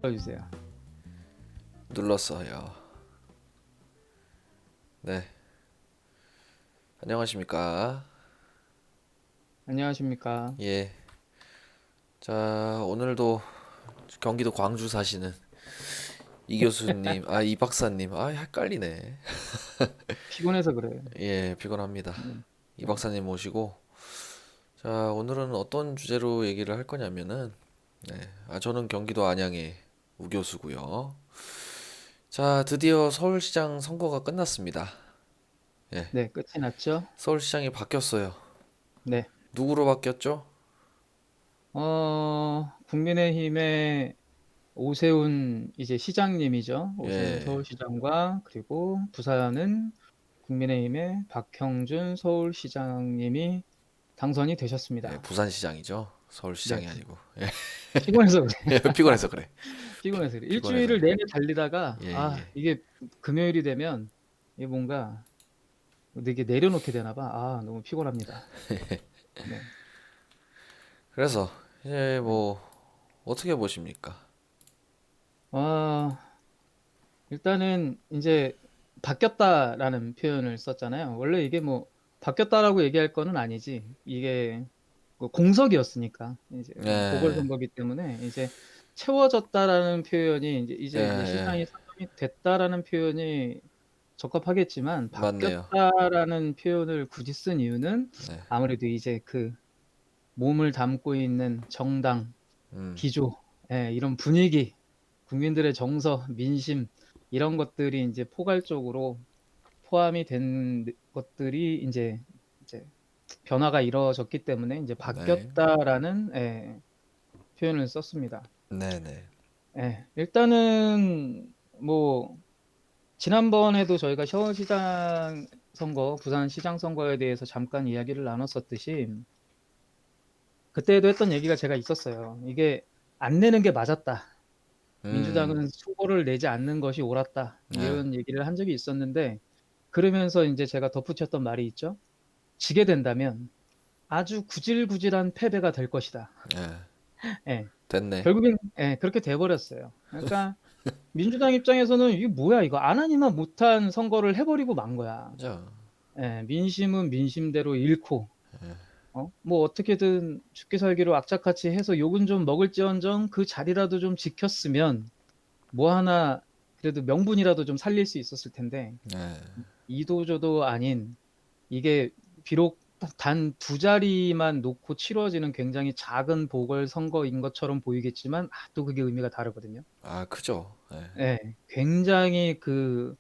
불러주세요. 눌렀어요. 네, 안녕하십니까. 안녕하십니까. 예, 자, 오늘도 경기도 광주 사시는 이 교수님, 이 박사님, 헷갈리네. 피곤해서 그래요. 예, 피곤합니다. 네. 이 네. 박사님 모시고, 자, 오늘은 어떤 주제로 얘기를 할 거냐면은, 저는 경기도 안양의 우 교수고요. 자, 드디어 서울시장 선거가 끝났습니다. 예, 네, 끝이 났죠? 서울시장이 바뀌었어요. 네. 누구로 바뀌었죠? 국민의힘의 오세훈 이제 시장님이죠. 오세훈 예, 서울시장과 그리고 부산은 국민의힘의 박형준 서울시장님이 당선이 예, 되셨습니다. 부산시장이죠. 네. 서울시장이 아니고. 피곤해서 그래. 예, 피곤해서 그래. 피곤해서 그래. 피곤해서 일주일을 그래. 내내 달리다가 예, 예. 이게 금요일이 되면 이게 뭔가 되게 내려놓게 되나 봐. 너무 피곤합니다. 네. 그래서 이제 네. 뭐 어떻게 보십니까? 아, 일단은 이제 바뀌었다라는 표현을 썼잖아요. 원래 이게 뭐 바뀌었다라고 얘기할 거는 아니지. 이게 그 공석이었으니까 이제 예, 보궐선거기 때문에 이제 채워졌다라는 표현이 이제 예, 시장이 선점이 됐다라는 표현이 적합하겠지만 맞네요. 바뀌었다라는 표현을 굳이 쓴 이유는 네, 아무래도 이제 그 몸을 담고 있는 정당 기조, 이런 분위기, 국민들의 정서, 민심 이런 것들이 이제 포괄적으로 포함이 된 것들이 이제 변화가 이루어졌기 때문에 이제 네, 바뀌었다라는 표현을 썼습니다. 네, 네, 일단은 뭐 지난번에도 저희가 서울시장 선거, 부산시장 선거에 대해서 잠깐 이야기를 나눴었듯이 그때도 했던 얘기가 제가 있었어요. 이게 안 내는 게 맞았다. 음, 민주당은 수고를 내지 않는 것이 옳았다. 네, 이런 얘기를 한 적이 있었는데 그러면서 이제 제가 덧붙였던 말이 있죠. 지게 된다면 아주 구질구질한 패배가 될 것이다. 예, 예. 됐네. 결국엔 그렇게 돼 버렸어요. 그러니까 민주당 입장에서는 '이게 뭐야 이거 안 하니만 못한 선거를 해 버리고 만 거야.' 그죠? 민심은 민심대로 잃고 뭐 어떻게든 죽기 살기로 악착같이 해서 욕은 좀 먹을지언정 그 자리라도 좀 지켰으면 뭐 하나 그래도 명분이라도 좀 살릴 수 있었을 텐데 예, 이도저도 아닌 이게 비록 단 두 자리만 놓고 치러지는 굉장히 작은 보궐선거인 것처럼 보이겠지만 또 그게 의미가 다르거든요. 크죠. 예, 예. 굉장히 그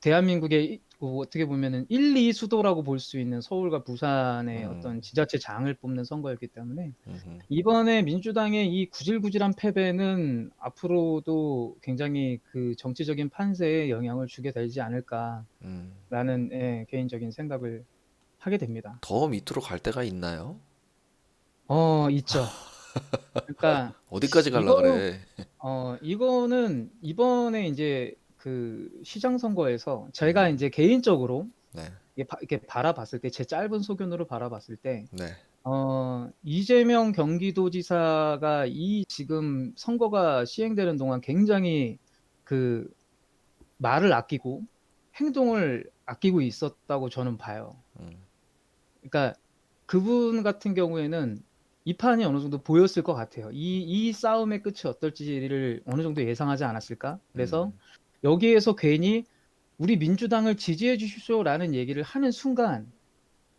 대한민국의 어떻게 보면은 1-2 수도라고 볼 수 있는 서울과 부산의 음, 어떤 지자체장을 뽑는 선거였기 때문에 음, 이번에 민주당의 이 구질구질한 패배는 앞으로도 굉장히 그 정치적인 판세에 영향을 주게 되지 않을까라는 음. 개인적인 생각을 하게 됩니다. 더 밑으로 갈 때가 있나요? 있죠. 그러니까 어디까지 갈라 이거 그래? 이거는 이번에 인제 그 시장 선거에서 제가 음, 인제 개인적으로 네, 이렇게 바라봤을 때 제 짧은 소견으로 바라봤을 때 네, 이재명 경기도지사가 이 지금 선거가 시행되는 동안 굉장히 그 말을 아끼고 행동을 아끼고 있었다고 저는 봐요. 그러니까 그분 같은 경우에는 이 판이 어느 정도 보였을 것 같아요. 이 싸움의 끝이 어떨지를 어느 정도 예상하지 않았을까? 그래서 여기에서 괜히 "우리 민주당을 지지해 주십시오."라는 얘기를 하는 순간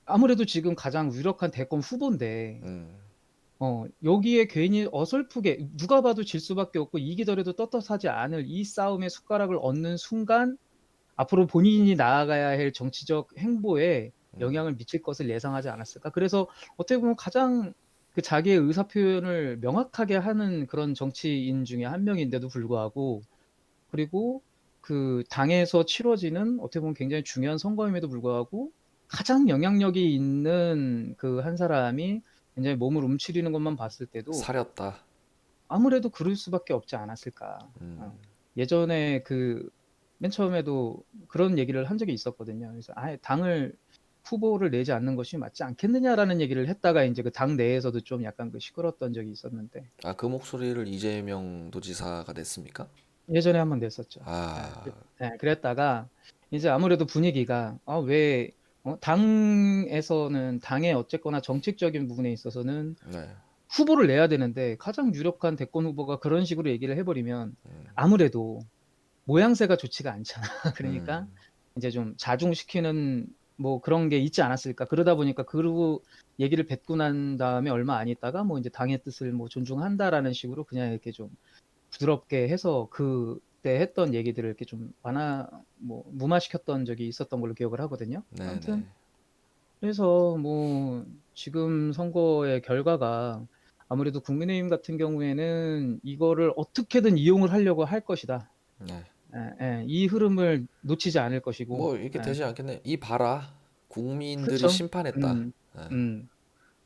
아무래도 지금 가장 유력한 대권 후보인데 음, 여기에 괜히 어설프게 누가 봐도 질 수밖에 없고 이기더라도 떳떳하지 않을 이 싸움에 숟가락을 얹는 순간 앞으로 본인이 나아가야 할 정치적 행보에 영향을 미칠 것을 예상하지 않았을까? 그래서 어떻게 보면 가장 그 자기의 의사 표현을 명확하게 하는 그런 정치인 중에 한 명인데도 불구하고 그리고 그 당에서 치러지는 어떻게 보면 굉장히 중요한 선거임에도 불구하고 가장 영향력이 있는 그 한 사람이 굉장히 몸을 움츠리는 것만 봤을 때도 사렸다. 아무래도 그럴 수밖에 없지 않았을까. 예전에 그 맨 처음에도 그런 얘기를 한 적이 있었거든요. 그래서 "아예 당을 후보를 내지 않는 것이 맞지 않겠느냐라는 얘기를 했다가 인제 그 당 내에서도 좀 약간 그 시끄러웠던 적이 있었는데 아, 그 목소리를 이재명 도지사가 냈습니까? 예전에 한번 냈었죠. 예. 아, 그랬다가 이제 아무래도 분위기가 왜 당에서는 당의 어쨌거나 정책적인 부분에 있어서는 네. 후보를 내야 되는데 가장 유력한 대권 후보가 그런 식으로 얘기를 해 버리면 음, 아무래도 모양새가 좋지가 않잖아. 그러니까 음, 인제 좀 자중시키는 뭐 그런 게 있지 않았을까. 그러다 보니까 그러고 얘기를 뱉고 난 다음에 얼마 안 있다가 뭐 인제 "당의 뜻을 뭐 존중한다."라는 식으로 그냥 이렇게 좀 부드럽게 해서 그때 했던 얘기들을 이렇게 좀 무마시켰던 적이 있었던 걸로 기억을 하거든요. 아무튼 네네. 그래서 뭐 지금 선거의 결과가 아무래도 국민의힘 같은 경우에는 이거를 어떻게든 이용을 하려고 할 것이다. 네. 예예. 이 흐름을 놓치지 않을 것이고 뭐 이렇게 예. 되지 않겠네. 이 봐라. 국민들이 그쵸. 심판했다. 음. 예. 음.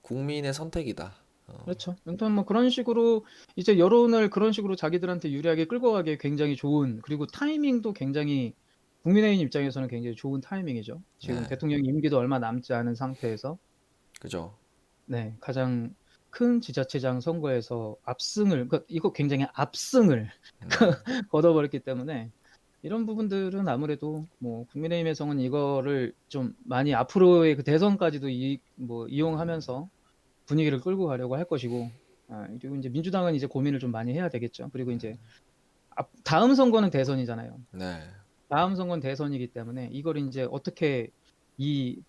국민의 선택이다. 그렇죠. 아무튼 뭐 그런 식으로 이제 여론을 그런 식으로 자기들한테 유리하게 끌고 가기에 굉장히 좋은 그리고 타이밍도 굉장히 국민의힘 입장에서는 굉장히 좋은 타이밍이죠. 지금 네. 대통령 임기도 얼마 남지 않은 상태에서 그죠? 네 가장 큰 지자체장 선거에서 압승을 그러니까 이거 굉장히 압승을 음, 거둬 버렸기 때문에 이런 부분들은 아무래도 뭐 국민의힘에서는 이거를 좀 많이 앞으로의 그 대선까지도 이용하면서 분위기를 끌고 가려고 할 것이고 그리고 인제 민주당은 이제 고민을 좀 많이 해야 되겠죠. 그리고 인제 다음 선거는 대선이잖아요. 네. 다음 선거는 대선이기 때문에 이걸 인제 어떻게 이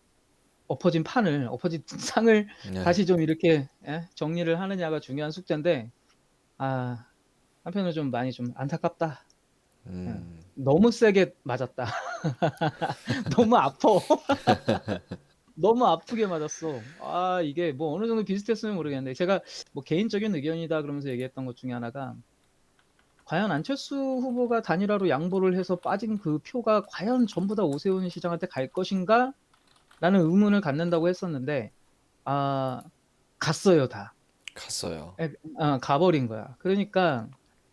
엎어진 판을 엎어진 상을 네. 다시 좀 이렇게 정리를 하느냐가 중요한 숙제인데 아 한편으로 좀 많이 좀 안타깝다. 예. 음, 너무 세게 맞았다. 너무 아파. 너무 아프게 맞았어. 이게 뭐 어느 정도 비슷했으면 모르겠는데 제가 뭐 "개인적인 의견이다." 그러면서 얘기했던 것 중에 하나가 과연 안철수 후보가 단일화로 양보를 해서 빠진 그 표가 과연 전부 다 오세훈 시장한테 갈 것인가?'라는 의문을 갖는다고 했었는데 아 갔어요 다. 갔어요. 가 버린 거야. 그러니까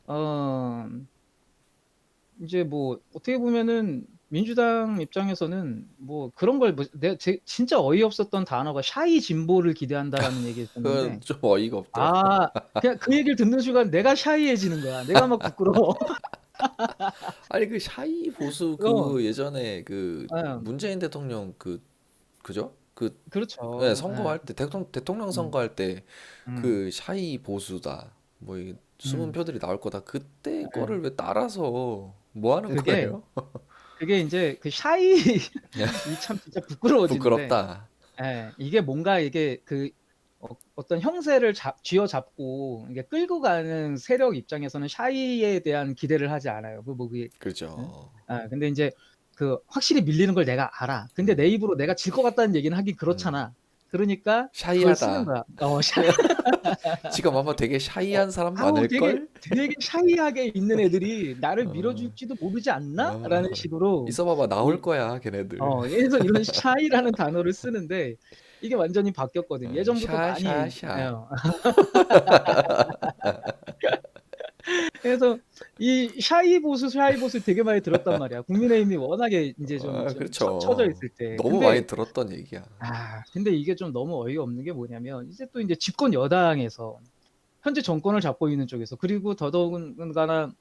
어 인제 뭐 어떻게 보면은 민주당 입장에서는 뭐 그런 걸 뭐 내가 진짜 어이없었던 단어가 "샤이 진보를 기대한다."라는 그건 얘기였었는데 좀 어이가 없더라고. 그냥 그 얘기를 듣는 순간 내가 샤이해지는 거야. 내가 막 부끄러워. 아니 그 샤이 보수 어. 그 예전에 그 예. 문재인 대통령 그죠? 그 예, 그렇죠. 예. 선거할 때 대통령 음. 선거할 때 음. 그 샤이 보수다. 뭐 이 숨은 음. 표들이 나올 거다. 그때 예. 거를 왜 따라서 뭐 하는 그게 거예요? 그게 인제 그 샤이 이 참 진짜 부끄러워지는데 부끄럽다. 이게 뭔가 이게 어떤 형세를 쥐어잡고 이게 끌고 가는 세력 입장에서는 샤이에 대한 기대를 하지 않아요. 그게 예? 그죠. 근데 인제 확실히 밀리는 걸 내가 알아. 근데 내 음. 입으로 내가 질 것 같다는 얘기는 하긴 음. 그렇잖아. 그러니까 그걸 쓰는 샤이하다. 거야. 지금 아마 되게 샤이한 사람 되게 많을걸? 되게 샤이하게 있는 애들이 '나를 어. 밀어줄지도 모르지 어. 않나?'라는 식으로 있어 봐봐. 나올 이 거야, 걔네들. 그래서 이런 샤이라는 단어를 쓰는데 이게 완전히 바뀌었거든요. 예전부터 많이 샤샤샤. 그래서 이 샤이 보수 되게 많이 들었단 말이야. 국민의힘이 워낙에 인제 좀 처져 그렇죠. 있을 때. 너무 많이 들었던 얘기야. 근데 이게 좀 너무 어이가 없는 게 뭐냐면 이제 또 인제 집권 여당에서 현재 정권을 잡고 있는 쪽에서 그리고 더더군다나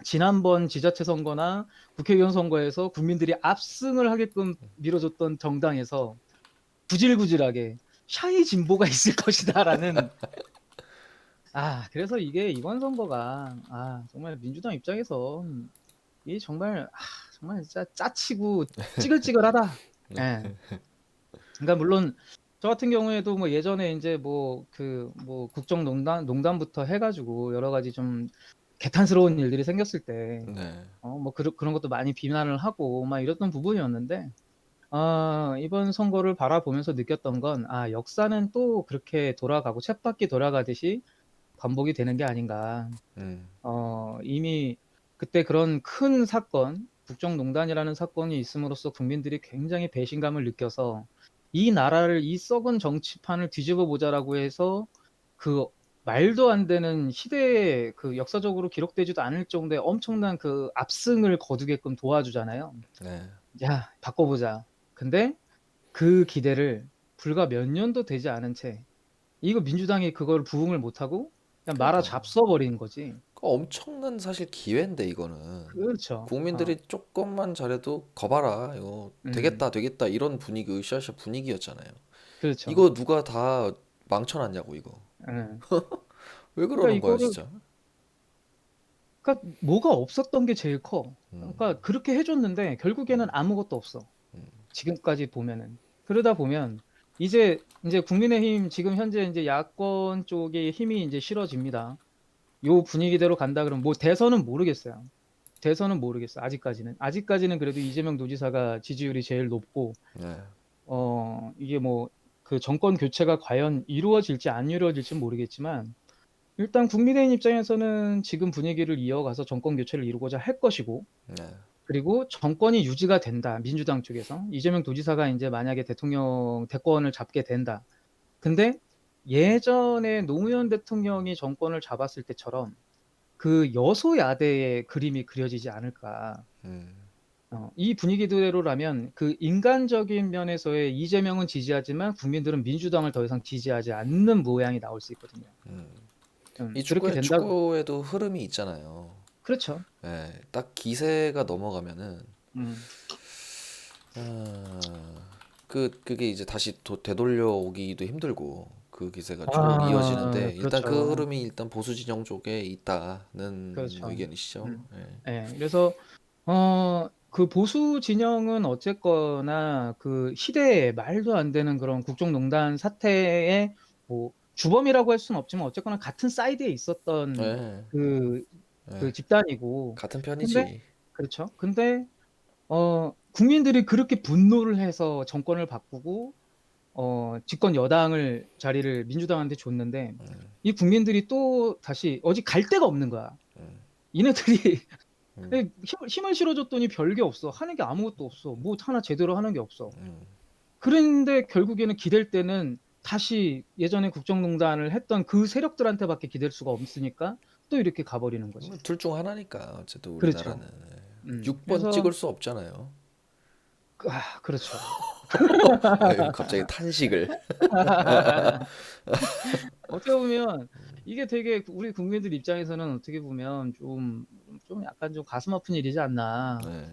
지난번 지자체 선거나 국회의원 선거에서 국민들이 압승을 하게끔 밀어줬던 정당에서 구질구질하게 '샤이 진보가 있을 것이다.'라는 그래서 이게 이번 선거가 정말 민주당 입장에선 이게 정말 진짜 짜치고 찌글찌글하다. 예. 그러니까 물론 저 같은 경우에도 뭐 예전에 인제 국정농단부터 해 가지고 여러 가지 좀 개탄스러운 일들이 생겼을 때 네. 뭐 그런 것도 많이 비난을 하고 막 이랬던 부분이었는데 이번 선거를 바라보면서 느꼈던 건 역사는 또 그렇게 돌아가고 쳇바퀴 돌아가듯이 반복이 되는 게 아닌가. 음. 이미 그때 그런 큰 사건, 국정농단이라는 사건이 있음으로써 국민들이 굉장히 배신감을 느껴서 '이 나라를 이 썩은 정치판을 뒤집어 보자.'라고 해서 그 말도 안 되는 시대에 역사적으로 기록되지도 않을 정도의 엄청난 압승을 거두게끔 도와주잖아요. 네. '야 바꿔 보자.' 근데 그 기대를 불과 몇 년도 되지 않은 채 이거 민주당이 그걸 부응을 못하고 그냥 말아 그러니까 잡숴 버리는 거지. 그 엄청난 사실 기회인데 이거는 그렇죠. 국민들이 조금만 잘해도 거봐라 이거 음, 되겠다 되겠다 이런 분위기 으쌰으쌰 분위기였잖아요. 그렇죠. 이거 누가 다 망쳐놨냐고 이거. 예. 왜 그러니까 그러는 거야 이거를 진짜? 그러니까 뭐가 없었던 게 제일 커. 음, 그러니까 그렇게 해줬는데 결국에는 음, 아무것도 없어. 음, 지금까지 보면은. 그러다 보면 이제 국민의힘 지금 현재 이제 야권 쪽에 힘이 이제 실어집니다. 요 분위기대로 간다 그러면 뭐 대선은 모르겠어요. 대선은 모르겠어. 아직까지는. 아직까지는 그래도 이재명 도지사가 지지율이 제일 높고 네, 이게 뭐 그 정권 교체가 과연 이루어질지 안 이루어질지 모르겠지만 일단 국민의힘 입장에서는 지금 분위기를 이어가서 정권 교체를 이루고자 할 것이고 네, 그리고 정권이 유지가 된다. 민주당 쪽에서 이재명 도지사가 이제 만약에 대통령 대권을 잡게 된다. 근데 예전에 노무현 대통령이 정권을 잡았을 때처럼 그 여소야대의 그림이 그려지지 않을까. 음, 이 분위기대로라면 그 인간적인 면에서의 이재명은 지지하지만 국민들은 민주당을 더 이상 지지하지 않는 모양이 나올 수 있거든요. 음. 이 그렇게 된다. 축구에도 흐름이 있잖아요. 그렇죠. 예, 딱 기세가 넘어가면은 음. 아, 그게 이제 다시 되돌려 오기도 힘들고 그 기세가 쭉 아, 이어지는데 일단 그 그렇죠. 흐름이 일단 보수 진영 쪽에 있다는 그렇죠. 의견이시죠? 음. 예. 예. 그래서 그 보수 진영은 어쨌거나 그 시대에 말도 안 되는 그런 국정농단 사태의 뭐 주범이라고 할 수는 없지만 어쨌거나 같은 사이드에 있었던 예, 그, 그 예. 집단이고 같은 근데 편이지. 그렇죠. 근데 국민들이 그렇게 분노를 해서 정권을 바꾸고 집권 여당을 자리를 민주당한테 줬는데 이 국민들이 또 다시 어디 갈 데가 없는 거야. 음, 얘네들이 음, 힘을 실어줬더니 별게 없어. 하는 게 아무것도 없어. 뭐 하나 제대로 하는 게 없어. 음. 그런데 결국에는 기댈 때는 다시 예전에 국정농단을 했던 그 세력들한테밖에 기댈 수가 없으니까 또 이렇게 가버리는 거지. 둘 중 하나니까 어쨌든 우리나라는 그렇죠. 6번 그래서 찍을 수 없잖아요. 그렇죠. 아유, 갑자기 탄식을. 어떻게 보면 이게 되게 우리 국민들 입장에서는 어떻게 보면 좀 약간 좀 가슴 아픈 일이지 않나. 네.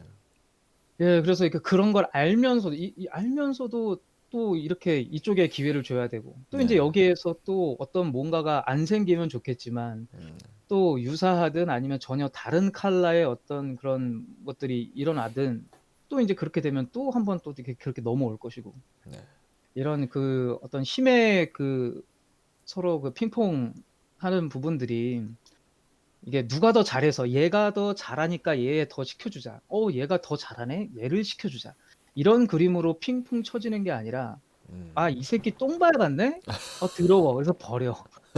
예, 그래서 이렇게 그런 걸 알면서도 이 알면서도 또 이렇게 이쪽에 기회를 줘야 되고 또 이제 네. 여기에서 또 어떤 뭔가가 안 생기면 좋겠지만 또 유사하든 아니면 전혀 다른 컬러의 어떤 그런 것들이 일어나든 또 이제 그렇게 되면 또 한 번 또 이렇게 그렇게 넘어올 것이고 네. 이런 그 어떤 힘의 그 서로 그 핑퐁 하는 부분들이 이게 누가 더 잘해서 얘가 더 잘하니까 얘 더 시켜주자. 얘가 더 잘하네? 얘를 시켜주자. 이런 그림으로 핑퐁 쳐지는 게 아니라 이 새끼 똥 밟았네? 더러워. 그래서 버려.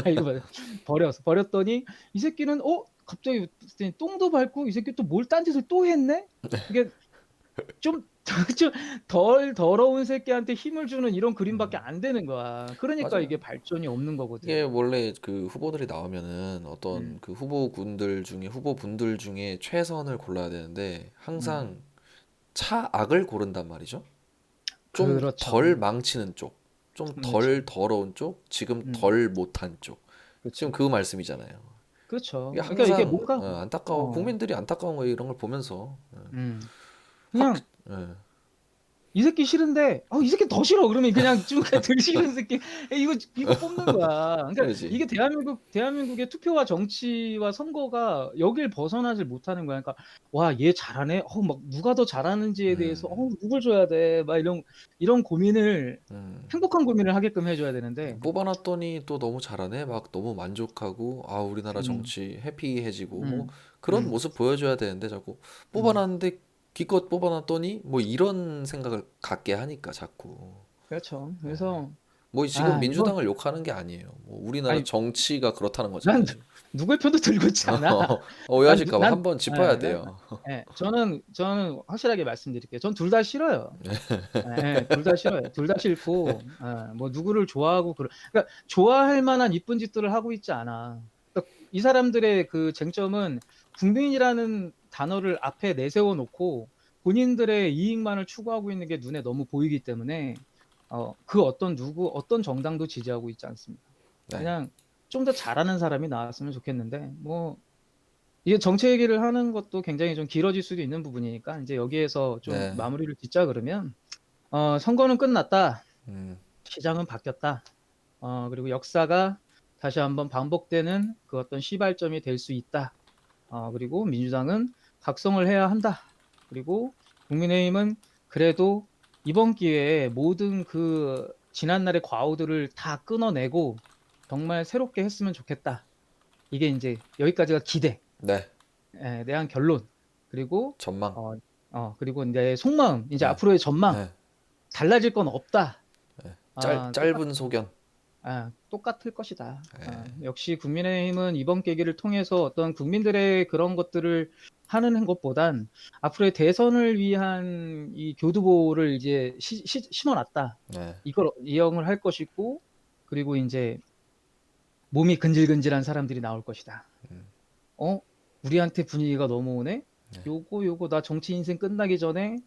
이거 봐. 버렸더니 이 새끼는 갑자기 똥도 밟고 이 새끼 또 뭘 딴짓을 또 했네? 이게 좀 좀 덜 더러운 새끼한테 힘을 주는 이런 그림밖에 안 되는 거야. 그러니까 맞아요. 이게 발전이 없는 이게 거거든. 원래 그 후보들이 나오면은 어떤 음, 그 후보분들 중에 최선을 골라야 되는데 음, 항상 차악을 고른단 말이죠. 좀 그렇죠. 덜 망치는 쪽, 좀 그렇죠. 덜 더러운 쪽, 지금 음, 덜 못한 쪽. 지금 그렇죠. 그 말씀이잖아요. 이게 그렇죠. 그러니까 이게 항상 뭔가, 안타까워 어, 국민들이 안타까운 거 이런 걸 보면서 음, 확 그냥 예, 이 새끼 싫은데, 이 새끼 더 싫어. 그러면 그냥 좀 덜 싫은 새끼, 이거 뽑는 거야. 그러니까 그러지. 이게 대한민국의 투표와 정치와 선거가 여길 벗어나질 못하는 거야. 그러니까, 와, 얘 잘하네? 막 누가 더 잘하는지에 대해서, 누굴 줘야 돼? 막 이런 고민을, 음. 행복한 고민을 하게끔 해줘야 되는데, 뽑아놨더니 또 너무 잘하네. 막 너무 만족하고, 우리나라 음, 정치 해피해지고, 뭐 음, 그런 음, 모습 보여줘야 되는데 자꾸 음. 뽑아놨는데 기껏 뽑아놨더니 뭐 이런 생각을 갖게 하니까 자꾸. 그렇죠. 그래서, 뭐 지금 이거, 민주당을 욕하는 게 아니에요. 뭐 우리나라 아니, 정치가 그렇다는 난 거잖아요. 누구의 편도 들고 있지 않아. 난, 누- 오해하실까 봐 난, 한번 짚어야 예, 난, 돼요. 저는 확실하게 말씀드릴게요. 전 둘 다 싫어요. 둘 다 싫어요. 둘 다 싫고, 뭐 누구를 좋아하고 그러니까 좋아할 만한 이쁜 짓들을 하고 있지 않아. 그러니까 이 사람들의 그 쟁점은 국민이라는 단어를 앞에 내세워 놓고 본인들의 이익만을 추구하고 있는 게 눈에 너무 보이기 때문에 그 어떤 어떤 정당도 지지하고 있지 않습니다. 네. 그냥 좀 더 잘하는 사람이 나왔으면 좋겠는데 뭐 이게 정치 얘기를 하는 것도 굉장히 좀 길어질 수도 있는 부분이니까 이제 여기에서 좀 네. 마무리를 짓자 그러면 선거는 끝났다. 음. 시장은 바뀌었다. 그리고 역사가 다시 한번 반복되는 그 어떤 시발점이 될 수 있다. 그리고 민주당은 각성을 해야 한다. 그리고 국민의힘은 그래도 이번 기회에 모든 그 지난날의 과오들을 다 끊어내고 정말 새롭게 했으면 좋겠다. 이게 이제 여기까지가 기대에 네. 대한 결론. 그리고 전망. 그리고 이제 속마음, 이제 네. 앞으로의 전망. 네. 달라질 건 없다. 똑같 짧은 소견. 똑같을 것이다. 네. 역시 국민의힘은 이번 계기를 통해서 어떤 국민들의 그런 것들을 하는 것보단 앞으로의 대선을 위한 이 교두보를 이제 심어놨다. 네. 이걸 이용을 할 것이고, 그리고 이제 몸이 근질근질한 사람들이 나올 것이다. 우리한테 분위기가 넘어오네? 네. 요거 나 정치 인생 끝나기 전에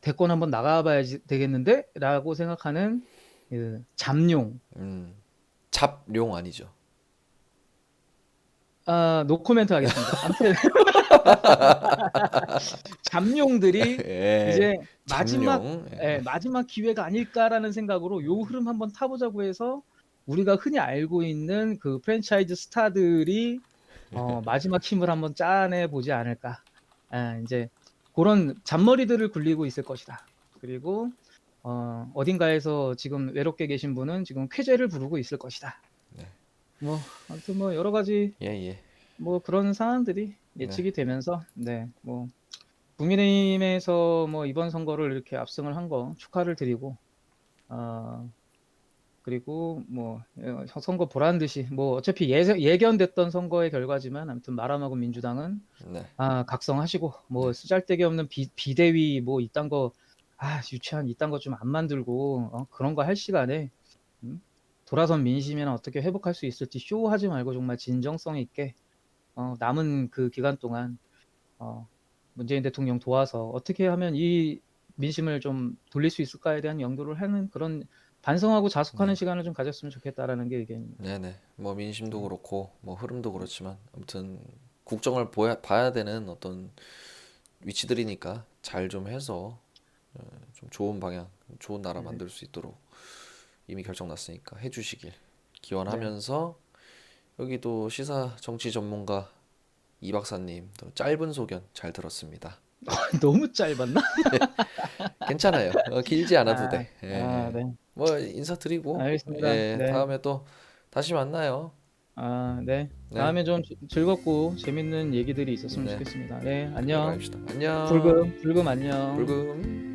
대권 한번 나가봐야 되겠는데? 라고 생각하는 그 잠룡. 잡룡 아니죠. 노코멘트 하겠습니다. 아무튼 잠룡들이 예. 이제 잠룡. 예. 마지막 기회가 아닐까라는 생각으로 요 흐름 한번 타보자고 해서 우리가 흔히 알고 있는 그 프랜차이즈 스타들이 마지막 힘을 한번 짜내 보지 않을까. 이제 그런 잔머리들을 굴리고 있을 것이다. 그리고 어딘가에서 지금 외롭게 계신 분은 지금 쾌재를 부르고 있을 것이다. 네. 뭐 아무튼 뭐 여러 가지 예, 예. 뭐 그런 상황들이 네. 예측이 되면서 뭐 국민의힘에서 뭐 이번 선거를 이렇게 압승을 한 거 축하를 드리고 그리고 뭐 선거 보란 듯이 뭐 어차피 예견됐던 선거의 결과지만 아무튼 말아먹은 민주당은 네. 각성하시고 뭐 쓰잘데기 없는 비대위 뭐 이딴 거 유치한 이딴 거 좀 안 만들고 그런 거 할 시간에 돌아선 민심이나 어떻게 회복할 수 있을지 쇼하지 말고 정말 진정성 있게 남은 그 기간 동안 문재인 대통령 도와서 어떻게 하면 이 민심을 좀 돌릴 수 있을까에 대한 연구를 하는 그런 반성하고 자숙하는 시간을 좀 가졌으면 좋겠다라는 게 의견입니다. 네네. 뭐 민심도 그렇고 뭐 흐름도 그렇지만 아무튼 국정을 봐야 되는 어떤 위치들이니까 잘 좀 해서 좀 좋은 방향, 좋은 나라 만들 수 있도록 이미 결정 났으니까 해주시길 기원하면서 여기도 시사 정치 전문가 이 박사님 또 짧은 소견 잘 들었습니다. 너무 짧았나? 괜찮아요. 길지 않아도 돼. 네. 뭐 인사드리고 알겠습니다. 네. 다음에 또 다시 만나요. 네. 네. 다음에 좀 즐겁고 재밌는 얘기들이 있었으면 네. 좋겠습니다. 네, 안녕. 들어갑시다. 안녕. 불금 안녕. 불금.